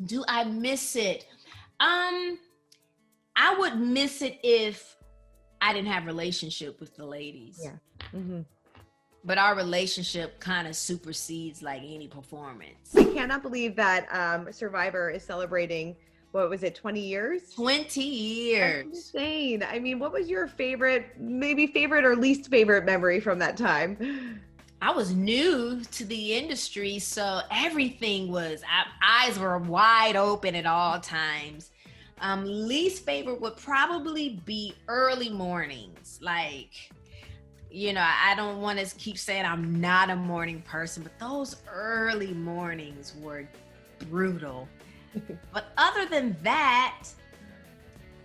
Do I miss it? I would miss it if I didn't have a relationship with the ladies. Yeah. Mm-hmm. But our relationship kind of supersedes like any performance. I cannot believe that Survivor is celebrating, what was it, 20 years? 20 years. That's insane. I mean, what was your favorite or least favorite memory from that time? I was new to the industry, so everything was, eyes were wide open at all times. Least favorite would probably be early mornings. Like, you know, I don't want to keep saying I'm not a morning person, but those early mornings were brutal. But other than that,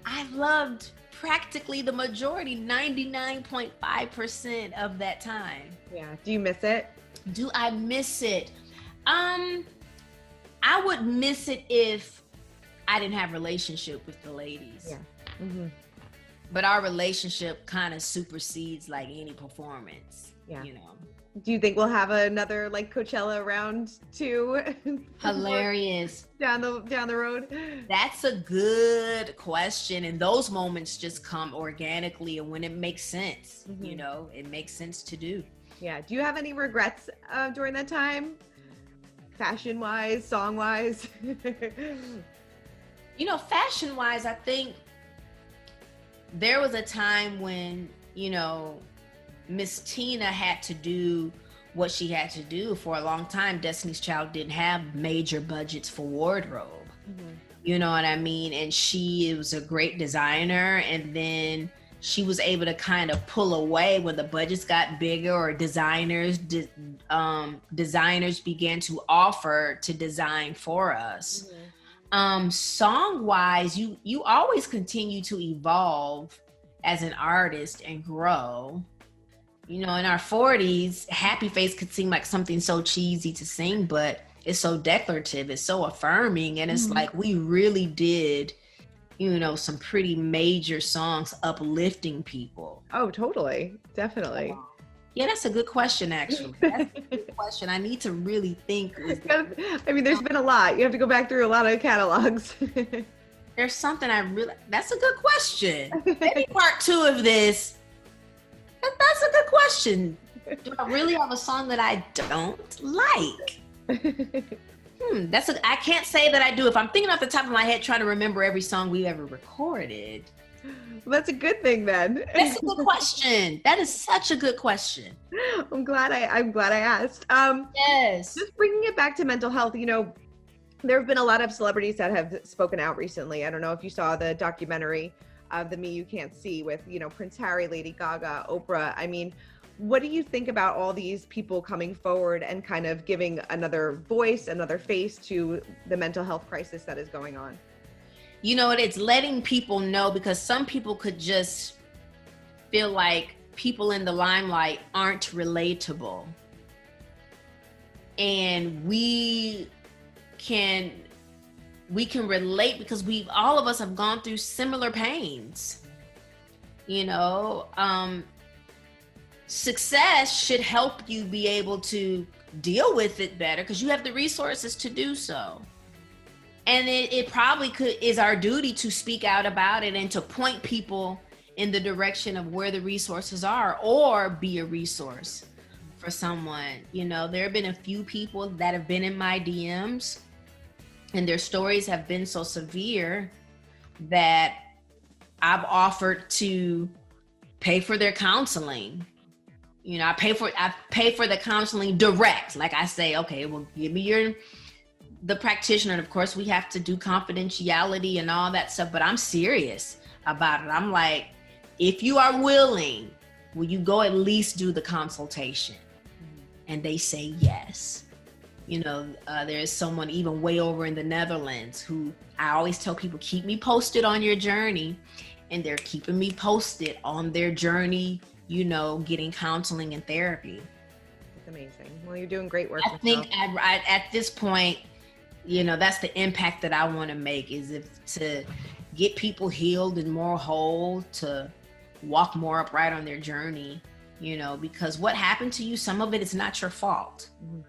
I loved practically the majority, 99.5% of that time. Yeah. Do you miss it? Do I miss it? I would miss it if I didn't have a relationship with the ladies. Yeah. Mm-hmm. But our relationship kind of supersedes like any performance. Yeah. You know. Do you think we'll have another like Coachella round 2? Hilarious. down the road? That's a good question. And those moments just come organically and when it makes sense. Mm-hmm. You know, it makes sense to do. Yeah. Do you have any regrets during that time? Fashion-wise, song-wise? You know, fashion-wise, I think there was a time when, you know, Miss Tina had to do what she had to do. For a long time, Destiny's Child didn't have major budgets for wardrobe. Mm-hmm. You know what I mean? And she was a great designer. And then she was able to kind of pull away when the budgets got bigger or designers began to offer to design for us. Mm-hmm. Song-wise, you always continue to evolve as an artist and grow. You know, in our 40s, Happy Face could seem like something so cheesy to sing, but it's so declarative, it's so affirming, and it's like we really did, you know, some pretty major songs uplifting people. Oh, totally. Definitely. Yeah, that's a good question, actually. That's a good question. I need to really think. I mean, there's been a lot. You have to go back through a lot of catalogs. There's something that's a good question. Maybe part 2 of this. That's a good question. Do I really have a song that I don't like? I can't say that I do. If I'm thinking off the top of my head, trying to remember every song we ever recorded. Well, that's a good thing then. That's a good question. That is such a good question. I'm glad I asked. Yes. Just bringing it back to mental health, you know, there have been a lot of celebrities that have spoken out recently. I don't know if you saw the documentary of The Me You Can't See with, you know, Prince Harry, Lady Gaga, Oprah. I mean, what do you think about all these people coming forward and kind of giving another voice, another face to the mental health crisis that is going on? You know, it's letting people know, because some people could just feel like people in the limelight aren't relatable. And we can relate because all of us have gone through similar pains. You know, success should help you be able to deal with it better because you have the resources to do so. And it probably is our duty to speak out about it and to point people in the direction of where the resources are, or be a resource for someone. You know, there have been a few people that have been in my DMs and their stories have been so severe that I've offered to pay for their counseling. You know, I pay for the counseling direct. Like I say, okay, well, give me the practitioner. And of course we have to do confidentiality and all that stuff, but I'm serious about it. I'm like, if you are willing, will you go at least do the consultation? And they say yes. You know, there is someone even way over in the Netherlands who I always tell people, keep me posted on your journey. And they're keeping me posted on their journey, you know, getting counseling and therapy. It's amazing. Well, you're doing great work. I think at this point, you know, that's the impact that I want to make, is to get people healed and more whole, to walk more upright on their journey, you know, because what happened to you, some of it is not your fault. Mm-hmm.